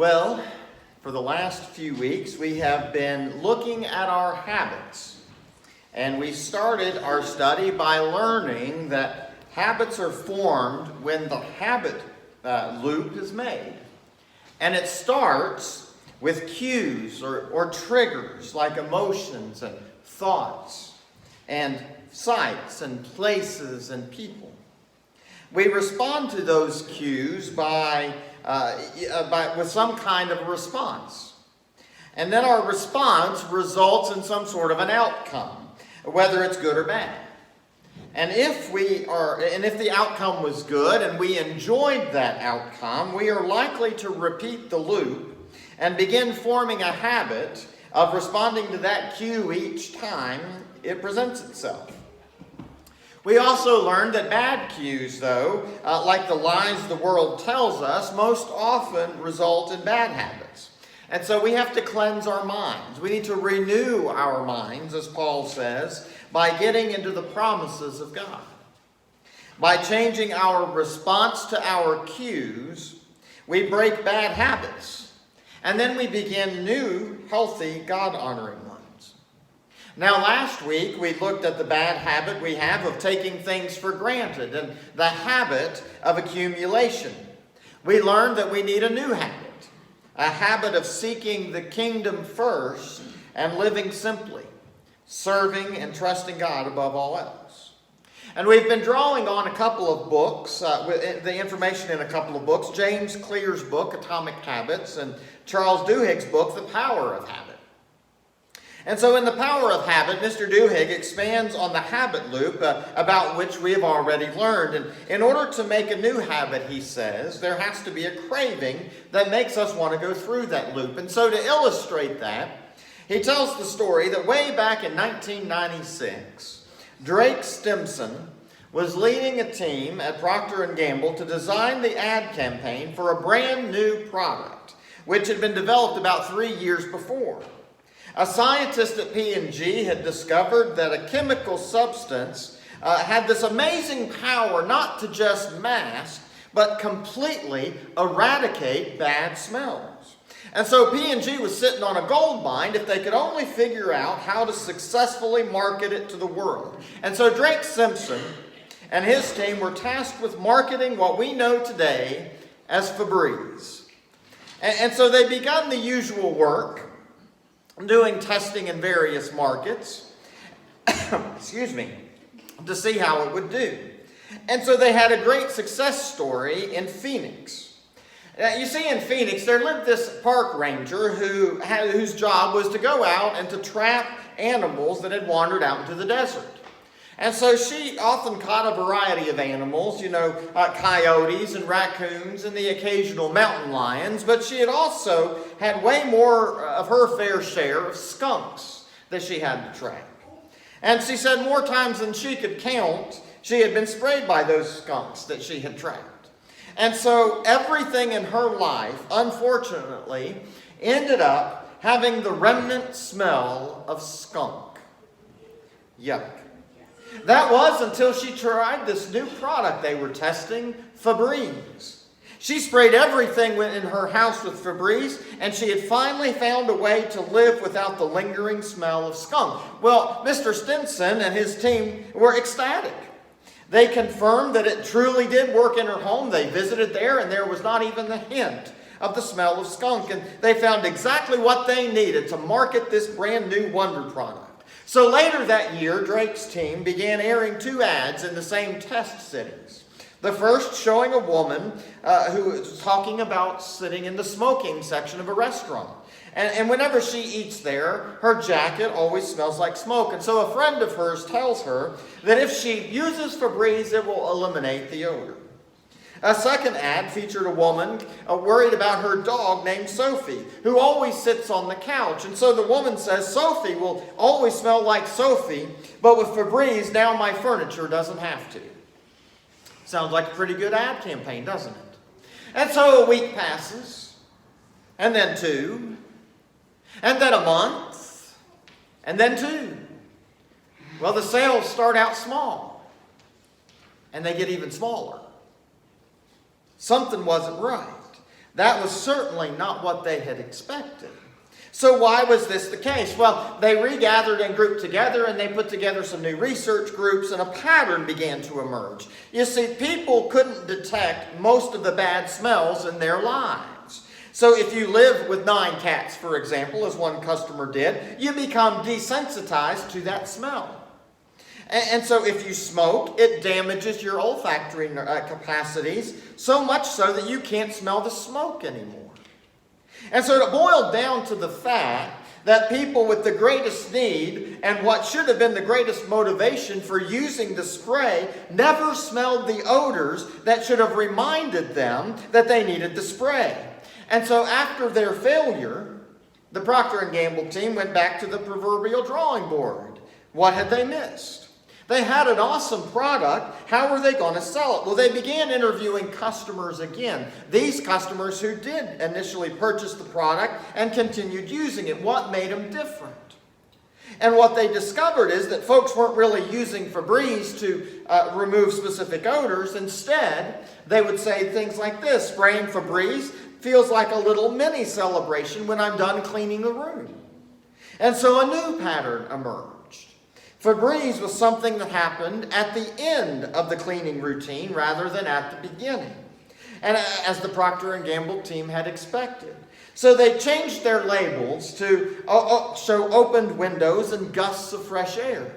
Well, for the last few weeks, we have been looking at our habits. And we started our study by learning that habits are formed when the habit loop is made. And it starts with cues or triggers like emotions and thoughts and sights and places and people. We respond to those cues with some kind of response. And then our response results in some sort of an outcome, whether it's good or bad. And if the outcome was good and we enjoyed that outcome, we are likely to repeat the loop and begin forming a habit of responding to that cue each time it presents itself. We also learned that bad cues, though, like the lies the world tells us, most often result in bad habits. And so we have to cleanse our minds. We need to renew our minds, as Paul says, by getting into the promises of God. By changing our response to our cues, we break bad habits. And then we begin new, healthy, God-honoring ones. Now, last week, we looked at the bad habit we have of taking things for granted and the habit of accumulation. We learned that we need a new habit, a habit of seeking the kingdom first and living simply, serving and trusting God above all else. And we've been drawing on a couple of books, the information in a couple of books, James Clear's book, Atomic Habits, and Charles Duhigg's book, The Power of Habit. And so in The Power of Habit, Mr. Duhigg expands on the habit loop about which we have already learned. And in order to make a new habit, he says, there has to be a craving that makes us want to go through that loop. And so to illustrate that, he tells the story that way back in 1996, Drake Stimson was leading a team at Procter & Gamble to design the ad campaign for a brand new product, which had been developed about 3 years before. A scientist at P&G had discovered that a chemical substance had this amazing power not to just mask, but completely eradicate bad smells. And so P&G was sitting on a gold mine if they could only figure out how to successfully market it to the world. And so Drake Simpson and his team were tasked with marketing what we know today as Febreze. And so they began the usual work, doing testing in various markets, to see how it would do. And so they had a great success story in Phoenix. You see, in Phoenix, there lived this park ranger whose job was to go out and to trap animals that had wandered out into the desert. And so she often caught a variety of animals, coyotes and raccoons and the occasional mountain lions, but she had also had way more of her fair share of skunks that she had to trap. And she said more times than she could count, she had been sprayed by those skunks that she had trapped. And so everything in her life, unfortunately, ended up having the remnant smell of skunk. Yuck. That was until she tried this new product they were testing, Febreze. She sprayed everything in her house with Febreze, and she had finally found a way to live without the lingering smell of skunk. Well, Mr. Stinson and his team were ecstatic. They confirmed that it truly did work in her home. They visited there, and there was not even the hint of the smell of skunk. And they found exactly what they needed to market this brand new wonder product. So later that year, Drake's team began airing 2 ads in the same test cities. The first showing a woman who was talking about sitting in the smoking section of a restaurant. And whenever she eats there, her jacket always smells like smoke. And so a friend of hers tells her that if she uses Febreze, it will eliminate the odor. A second ad featured a woman worried about her dog named Sophie, who always sits on the couch. And so the woman says, Sophie will always smell like Sophie, but with Febreze, now my furniture doesn't have to. Sounds like a pretty good ad campaign, doesn't it? And so a week passes, and then 2, and then a month, and then 2. Well, the sales start out small, and they get even smaller. Something wasn't right. That was certainly not what they had expected. So why was this the case? Well, they regathered and grouped together, and they put together some new research groups, and a pattern began to emerge. You see, people couldn't detect most of the bad smells in their lives. So if you live with 9 cats, for example, as one customer did, you become desensitized to that smell. And so if you smoke, it damages your olfactory capacities, so much so that you can't smell the smoke anymore. And so it boiled down to the fact that people with the greatest need and what should have been the greatest motivation for using the spray never smelled the odors that should have reminded them that they needed the spray. And so after their failure, the Procter & Gamble team went back to the proverbial drawing board. What had they missed? They had an awesome product. How were they going to sell it? Well, they began interviewing customers again. These customers who did initially purchase the product and continued using it. What made them different? And what they discovered is that folks weren't really using Febreze to remove specific odors. Instead, they would say things like this: spraying Febreze feels like a little mini celebration when I'm done cleaning the room. And so a new pattern emerged. Febreze was something that happened at the end of the cleaning routine rather than at the beginning, and as the Procter & Gamble team had expected. So they changed their labels to show opened windows and gusts of fresh air.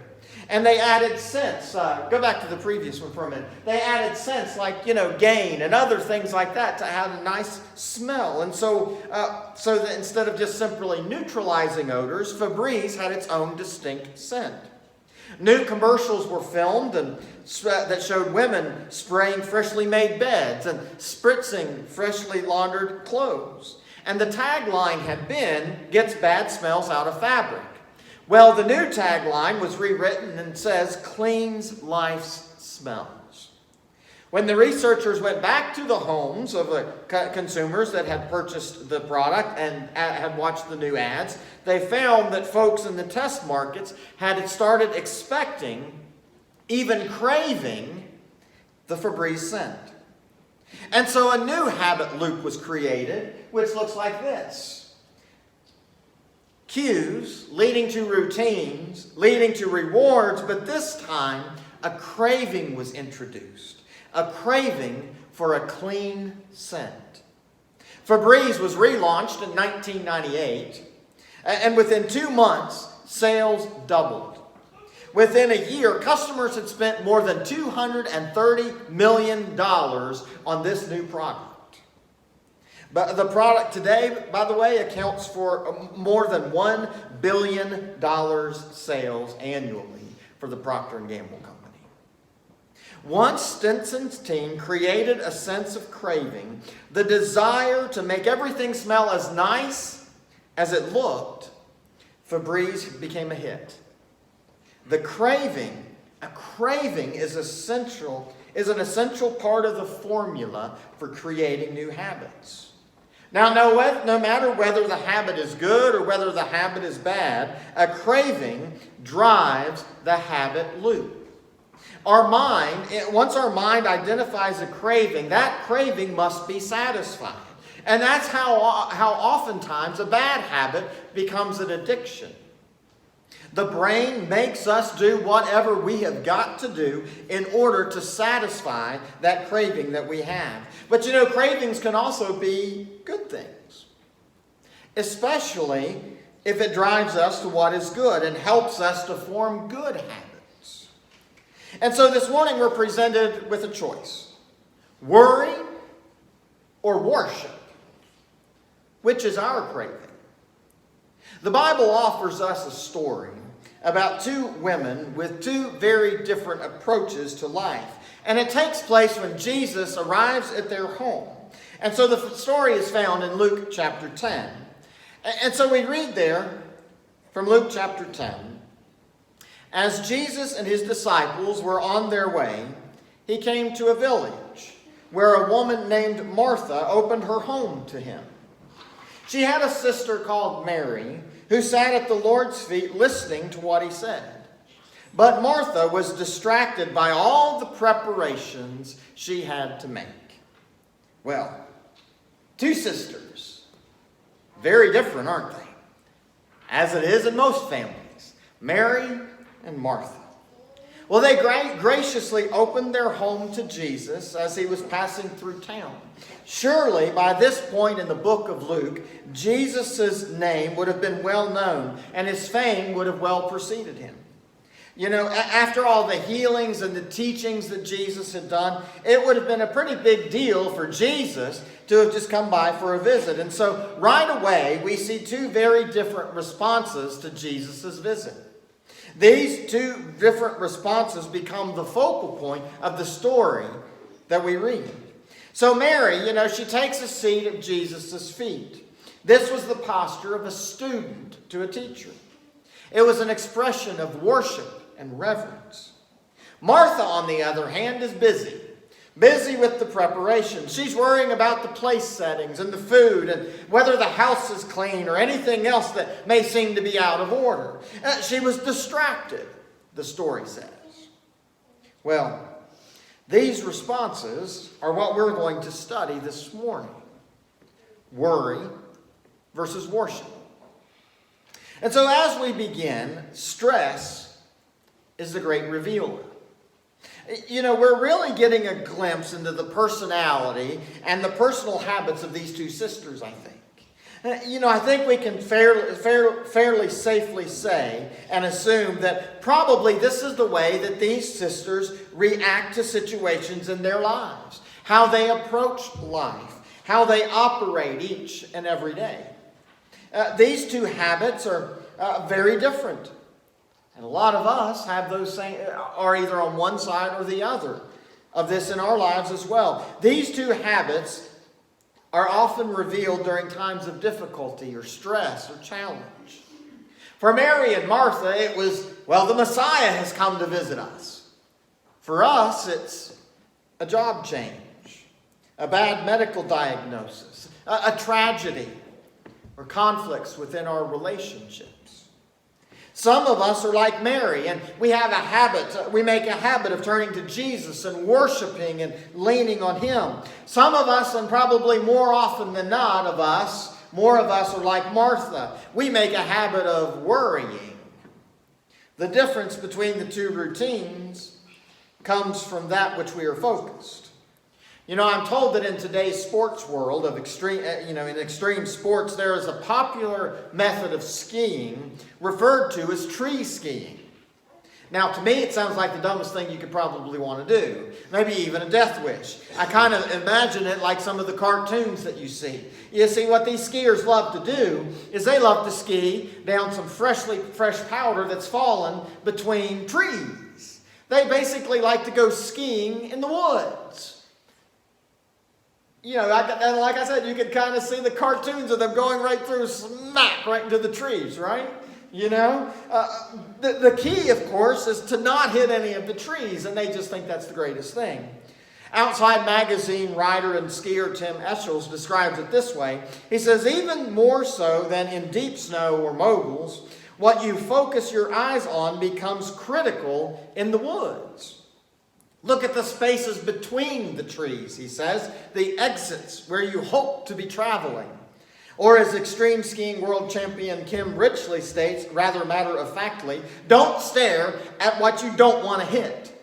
And they added scents. Go back to the previous one for a minute. They added scents like, Gain and other things like that to add a nice smell. And so that instead of just simply neutralizing odors, Febreze had its own distinct scent. New commercials were filmed that showed women spraying freshly made beds and spritzing freshly laundered clothes. And the tagline had been, "Gets bad smells out of fabric." Well, the new tagline was rewritten and says, "Cleans life's smells." When the researchers went back to the homes of the consumers that had purchased the product and had watched the new ads, they found that folks in the test markets had started expecting, even craving, the Febreze scent. And so a new habit loop was created, which looks like this. Cues leading to routines, leading to rewards, but this time a craving was introduced. A craving for a clean scent. Febreze was relaunched in 1998, and within 2 months, sales doubled. Within a year, customers had spent more than $230 million on this new product. But the product today, by the way, accounts for more than $1 billion sales annually for the Procter & Gamble company. Once Stinson's team created a sense of craving, the desire to make everything smell as nice as it looked, Febreze became a hit. A craving is an essential part of the formula for creating new habits. Now, no matter whether the habit is good or whether the habit is bad, a craving drives the habit loop. Once our mind identifies a craving, that craving must be satisfied. And that's how oftentimes a bad habit becomes an addiction. The brain makes us do whatever we have got to do in order to satisfy that craving that we have. But cravings can also be good things, especially if it drives us to what is good and helps us to form good habits. And so this morning we're presented with a choice: worry or worship. Which is our craving? The Bible offers us a story about 2 women with 2 very different approaches to life. And it takes place when Jesus arrives at their home. And so the story is found in Luke chapter 10. And so we read there from Luke chapter 10. As Jesus and his disciples were on their way, he came to a village where a woman named Martha opened her home to him. She had a sister called Mary who sat at the Lord's feet listening to what he said. But Martha was distracted by all the preparations she had to make. Well, Two sisters. Very different, aren't they? As it is in most families. Mary and Martha. Well, they graciously opened their home to Jesus as he was passing through town. Surely, by this point in the book of Luke, Jesus' name would have been well known, and his fame would have well preceded him. You know, after all the healings and the teachings that Jesus had done, it would have been a pretty big deal for Jesus to have just come by for a visit. And so, right away, we see two very different responses to Jesus' visit. These two different responses become the focal point of the story that we read. So Mary, she takes a seat at Jesus' feet. This was the posture of a student to a teacher. It was an expression of worship and reverence. Martha, on the other hand, is busy with the preparation. She's worrying about the place settings and the food and whether the house is clean or anything else that may seem to be out of order. She was distracted, the story says. Well, these responses are what we're going to study this morning. Worry versus worship. And so as we begin, stress is the great revealer. We're really getting a glimpse into the personality and the personal habits of these two sisters, I think. I think we can fairly safely say and assume that probably this is the way that these sisters react to situations in their lives, how they approach life, how they operate each and every day. These two habits are very different. And a lot of us have those same, are either on one side or the other of this in our lives as well. These two habits are often revealed during times of difficulty or stress or challenge. For Mary and Martha, it was, the Messiah has come to visit us. For us, it's a job change, a bad medical diagnosis, a tragedy, or conflicts within our relationships. Some of us are like Mary, and we make a habit of turning to Jesus and worshiping and leaning on him. Some of us, and probably more often than not more of us are like Martha. We make a habit of worrying. The difference between the two routines comes from that which we are focused. I'm told that in today's sports world of in extreme sports, there is a popular method of skiing referred to as tree skiing. Now, to me, it sounds like the dumbest thing you could probably want to do. Maybe even a death wish. I kind of imagine it like some of the cartoons that you see. You see, what these skiers love to do is they love to ski down some fresh powder that's fallen between trees. They basically like to go skiing in the woods. Like I said, you can kind of see the cartoons of them going right through, smack right into the trees, right? The key, of course, is to not hit any of the trees, and they just think that's the greatest thing. Outside Magazine writer and skier Tim Eschels describes it this way. He says, even more so than in deep snow or moguls, what you focus your eyes on becomes critical in the woods. Look at the spaces between the trees, he says, the exits where you hope to be traveling. Or as extreme skiing world champion Kim Richley states, rather matter-of-factly, don't stare at what you don't want to hit.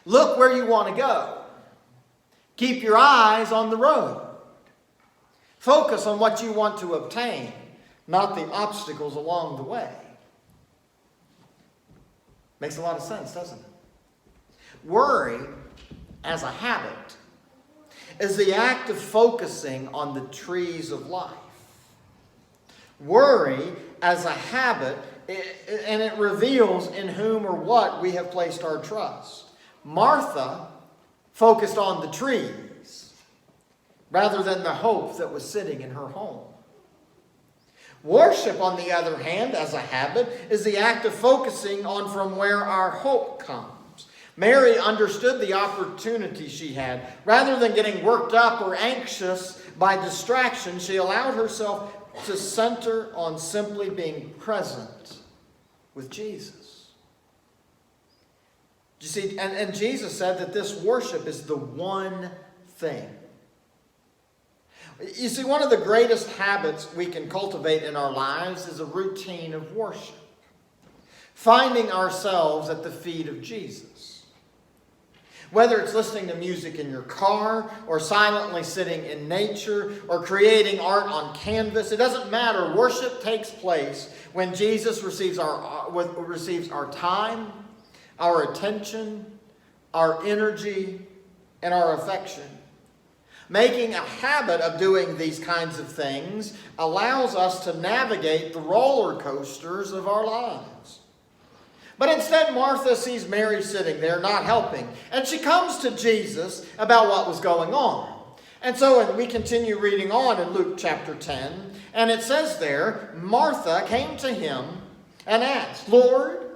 Look where you want to go. Keep your eyes on the road. Focus on what you want to obtain, not the obstacles along the way. Makes a lot of sense, doesn't it? Worry, as a habit, is the act of focusing on the trees of life. Worry, as a habit, and it reveals in whom or what we have placed our trust. Martha focused on the trees rather than the hope that was sitting in her home. Worship, on the other hand, as a habit, is the act of focusing on from where our hope comes. Mary understood the opportunity she had. Rather than getting worked up or anxious by distraction, she allowed herself to center on simply being present with Jesus. You see, and Jesus said that this worship is the one thing You see, one of the greatest habits we can cultivate in our lives is a routine of worship. Finding ourselves at the feet of Jesus. Whether it's listening to music in your car, or silently sitting in nature, or creating art on canvas, it doesn't matter. Worship takes place when Jesus receives our time, our attention, our energy, and our affection. Making a habit of doing these kinds of things allows us to navigate the roller coasters of our lives. But instead, Martha sees Mary sitting there not helping, and she comes to Jesus about what was going on. And so we continue reading on in Luke chapter 10, and it says there, Martha came to him and asked, "Lord,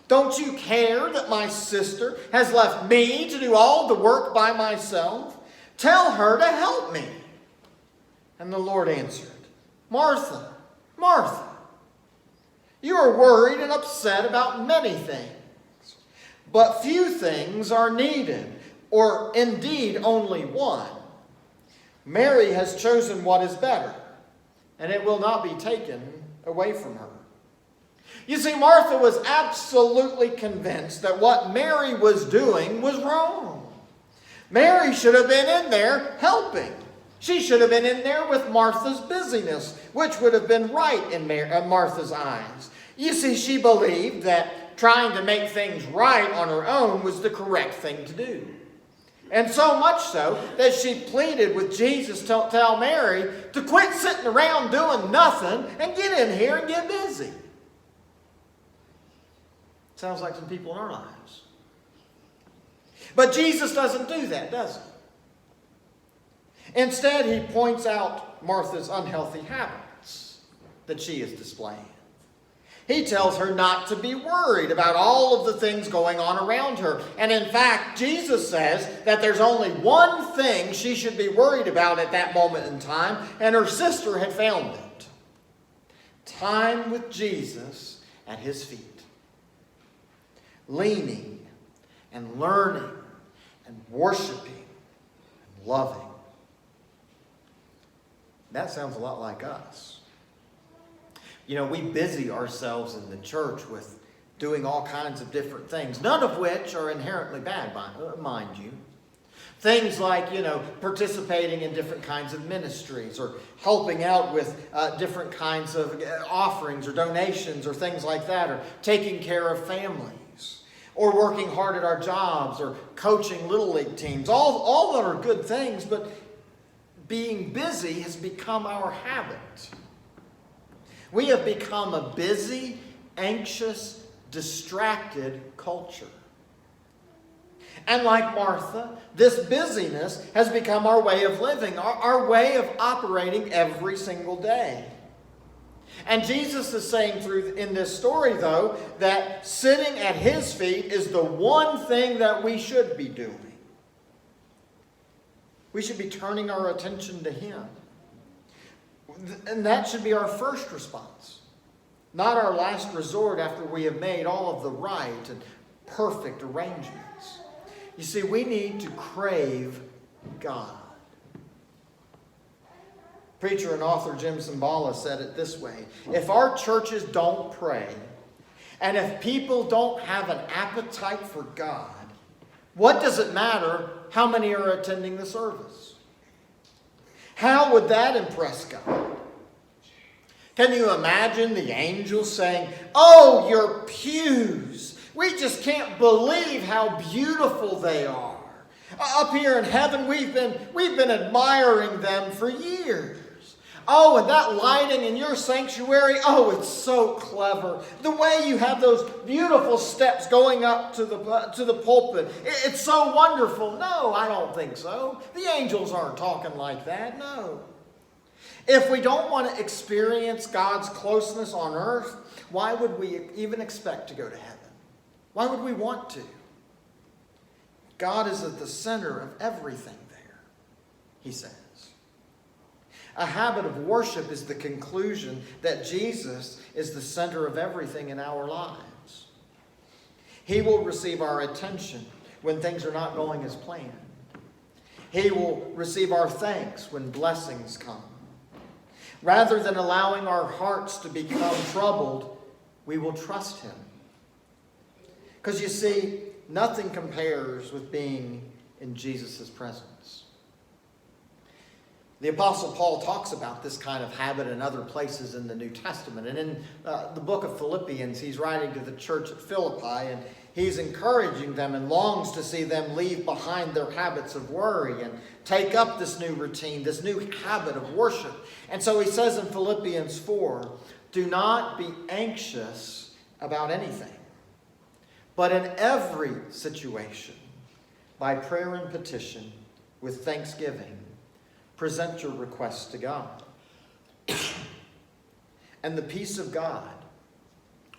don't you care that my sister has left me to do all the work by myself? Tell her to help me." And the Lord answered, "Martha, Martha, you are worried and upset about many things, but few things are needed, or indeed only one. Mary has chosen what is better, and it will not be taken away from her." You see, Martha was absolutely convinced that what Mary was doing was wrong. Mary should have been in there helping. She should have been in there with Martha's busyness, which would have been right in Martha's eyes. You see, she believed that trying to make things right on her own was the correct thing to do. And so much so that she pleaded with Jesus to tell Mary to quit sitting around doing nothing and get in here and get busy. Sounds like some people in our lives. But Jesus doesn't do that, does he? Instead, he points out Martha's unhealthy habits that she is displaying. He tells her not to be worried about all of the things going on around her. And in fact, Jesus says that there's only one thing she should be worried about at that moment in time, and her sister had found it. Time with Jesus at his feet. Leaning and learning and worshiping and loving. That sounds a lot like us. You know, we busy ourselves in the church with doing all kinds of different things, none of which are inherently bad, mind you. Things like, participating in different kinds of ministries, or helping out with different kinds of offerings or donations or things like that, or taking care of families, or working hard at our jobs, or coaching little league teams. All that are good things, but being busy has become our habit. We have become a busy, anxious, distracted culture. And like Martha, this busyness has become our way of living, our way of operating every single day. And Jesus is saying in this story, though, that sitting at his feet is the one thing that we should be doing. We should be turning our attention to him. And that should be our first response, not our last resort after we have made all of the right and perfect arrangements. You see, we need to crave God. Preacher and author Jim Cymbala said it this way: if our churches don't pray, and if people don't have an appetite for God, what does it matter how many are attending the service? How would that impress God? Can you imagine the angels saying, "Oh, your pews, we just can't believe how beautiful they are. Up here in heaven, we've been admiring them for years. Oh, and that lighting in your sanctuary, oh, it's so clever. The way you have those beautiful steps going up to the pulpit, it's so wonderful." No, I don't think so. The angels aren't talking like that, no. If we don't want to experience God's closeness on earth, why would we even expect to go to heaven? Why would we want to? God is at the center of everything there, he says. A habit of worship is the conclusion that Jesus is the center of everything in our lives. He will receive our attention when things are not going as planned. He will receive our thanks when blessings come. Rather than allowing our hearts to become troubled, we will trust him. Because you see, nothing compares with being in Jesus' presence. The Apostle Paul talks about this kind of habit in other places in the New Testament. And in the book of Philippians, he's writing to the church at Philippi, and he's encouraging them and longs to see them leave behind their habits of worry and take up this new routine, this new habit of worship. And so he says in Philippians 4, do not be anxious about anything, but in every situation, by prayer and petition, with thanksgiving, present your requests to God. And the peace of God,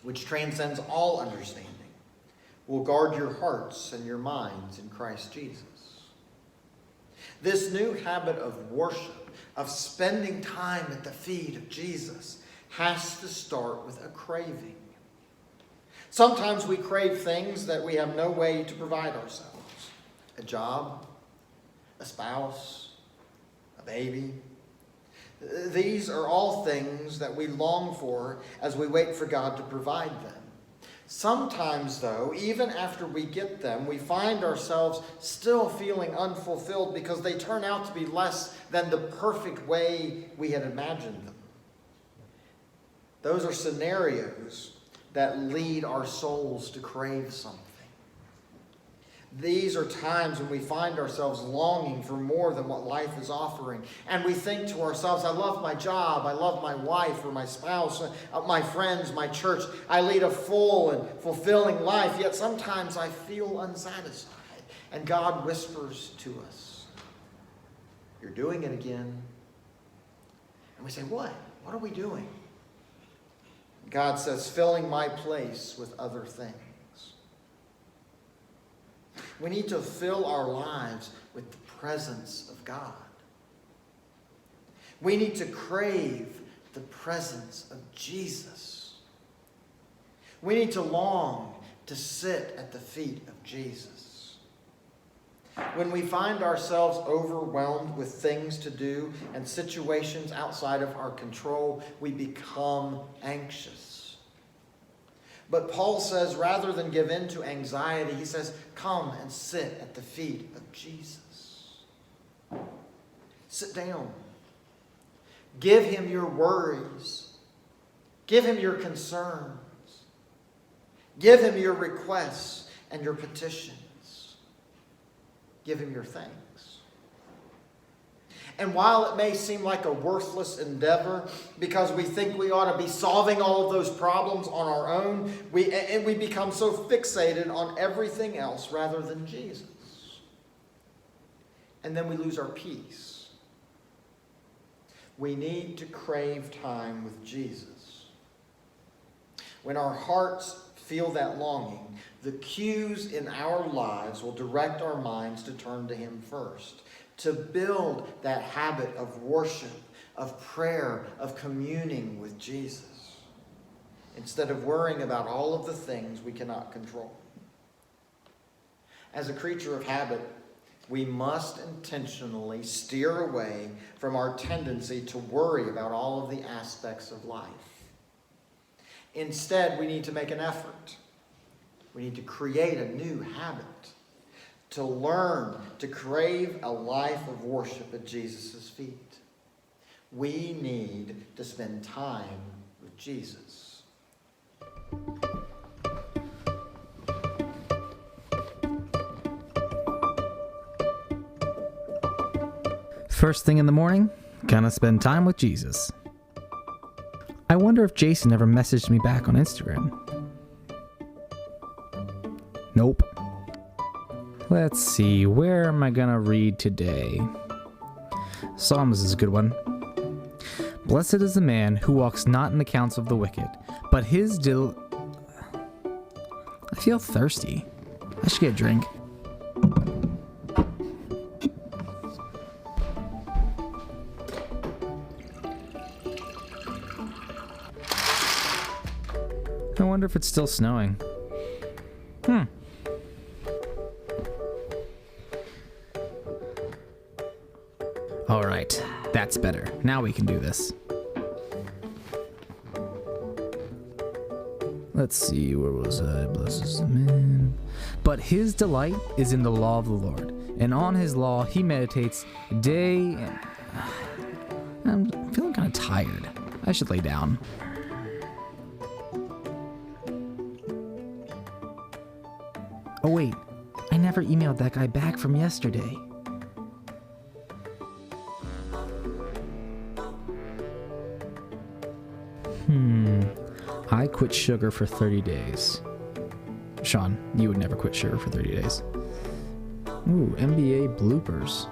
which transcends all understanding, will guard your hearts and your minds in Christ Jesus. This new habit of worship, of spending time at the feet of Jesus, has to start with a craving. Sometimes we crave things that we have no way to provide ourselves. A job, a spouse, a baby. These are all things that we long for as we wait for God to provide them. Sometimes, though, even after we get them, we find ourselves still feeling unfulfilled because they turn out to be less than the perfect way we had imagined them. Those are scenarios that lead our souls to crave something. These are times when we find ourselves longing for more than what life is offering. And we think to ourselves, I love my job, I love my wife or my spouse, my friends, my church. I lead a full and fulfilling life, yet sometimes I feel unsatisfied. And God whispers to us, you're doing it again. And we say, what? What are we doing? God says, filling my place with other things. We need to fill our lives with the presence of God. We need to crave the presence of Jesus. We need to long to sit at the feet of Jesus. When we find ourselves overwhelmed with things to do and situations outside of our control, we become anxious. But Paul says, rather than give in to anxiety, he says, come and sit at the feet of Jesus. Sit down. Give him your worries. Give him your concerns. Give him your requests and your petitions. Give him your thanks. And while it may seem like a worthless endeavor, because we think we ought to be solving all of those problems on our own, we become so fixated on everything else rather than Jesus. And then we lose our peace. We need to crave time with Jesus. When our hearts feel that longing, the cues in our lives will direct our minds to turn to him first, to build that habit of worship, of prayer, of communing with Jesus, instead of worrying about all of the things we cannot control. As a creature of habit, we must intentionally steer away from our tendency to worry about all of the aspects of life. Instead, we need to make an effort. We need to create a new habit, to learn to crave a life of worship at Jesus' feet. We need to spend time with Jesus. First thing in the morning, gonna spend time with Jesus. I wonder if Jason ever messaged me back on Instagram. Nope. Let's see, where am I gonna read today? Psalms is a good one. Blessed is the man who walks not in the counsel of the wicked, but his I feel thirsty. I should get a drink. I wonder if it's still snowing. All right, that's better. Now we can do this. Let's see, where was I? Blesses the man. But his delight is in the law of the Lord, and on his law he meditates day and... I'm feeling kind of tired. I should lay down. Oh wait, I never emailed that guy back from yesterday. I quit sugar for 30 days. Sean, you would never quit sugar for 30 days. Ooh, NBA bloopers.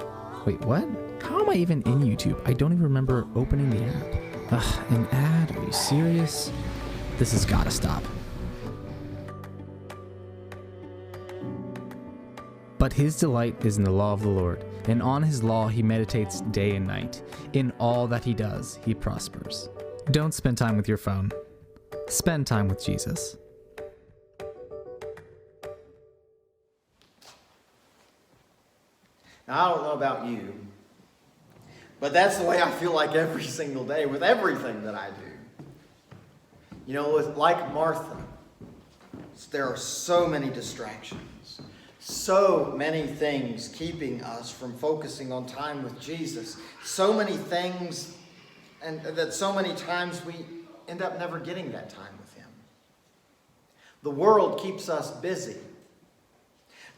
Wait, what? How am I even in YouTube? I don't even remember opening the app. Ugh, an ad? Are you serious? This has gotta stop. But his delight is in the law of the Lord, and on his law he meditates day and night. In all that he does, he prospers. Don't spend time with your phone. Spend time with Jesus. Now, I don't know about you, but that's the way I feel like every single day with everything that I do. You know, like Martha, there are so many distractions, so many things keeping us from focusing on time with Jesus, so many things, and that so many times we end up never getting that time with him. The world keeps us busy.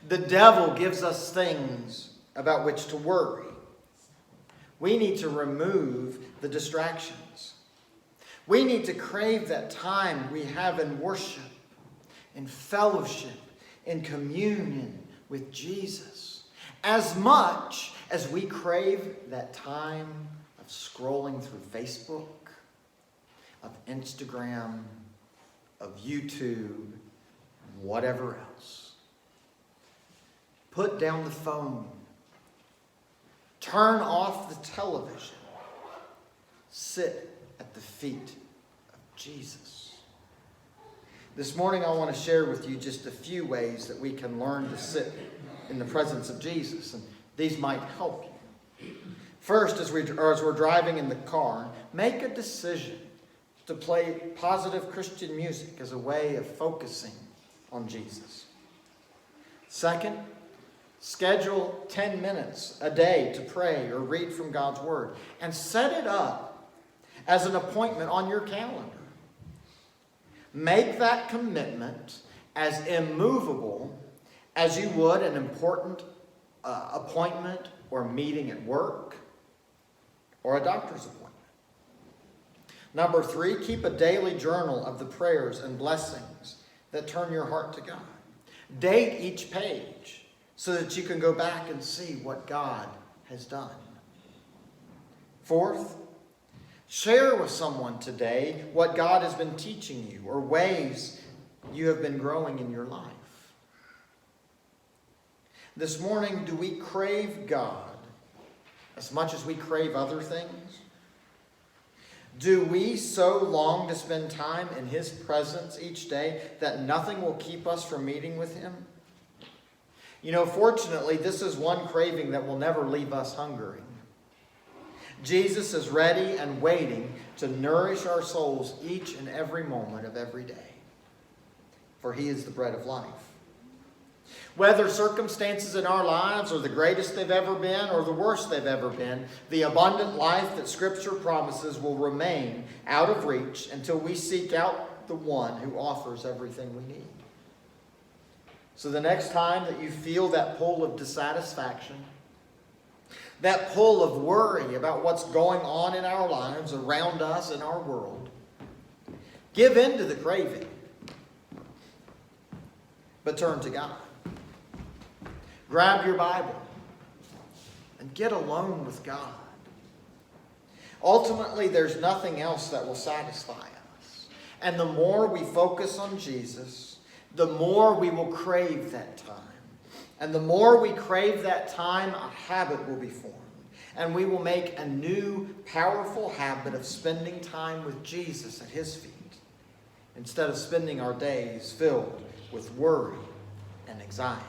The devil gives us things about which to worry. We need to remove the distractions. We need to crave that time we have in worship, in fellowship, in communion with Jesus, as much as we crave that time of scrolling through Facebook, of Instagram, of YouTube, whatever else. Put down the phone. Turn off the television. Sit at the feet of Jesus. This morning I want to share with you just a few ways that we can learn to sit in the presence of Jesus, and these might help you. First, as we're driving in the car, make a decision to play positive Christian music as a way of focusing on Jesus. Second, schedule 10 minutes a day to pray or read from God's Word, and set it up as an appointment on your calendar. Make that commitment as immovable as you would an important appointment or meeting at work or a doctor's appointment. Number 3, keep a daily journal of the prayers and blessings that turn your heart to God. Date each page so that you can go back and see what God has done. Fourth, share with someone today what God has been teaching you or ways you have been growing in your life. This morning, do we crave God as much as we crave other things? Do we so long to spend time in his presence each day that nothing will keep us from meeting with him? You know, fortunately, this is one craving that will never leave us hungering. Jesus is ready and waiting to nourish our souls each and every moment of every day. For he is the bread of life. Whether circumstances in our lives are the greatest they've ever been or the worst they've ever been, the abundant life that Scripture promises will remain out of reach until we seek out the one who offers everything we need. So the next time that you feel that pull of dissatisfaction, that pull of worry about what's going on in our lives, around us, in our world, give in to the craving, but turn to God. Grab your Bible and get alone with God. Ultimately, there's nothing else that will satisfy us. And the more we focus on Jesus, the more we will crave that time. And the more we crave that time, a habit will be formed. And we will make a new, powerful habit of spending time with Jesus at his feet, instead of spending our days filled with worry and anxiety.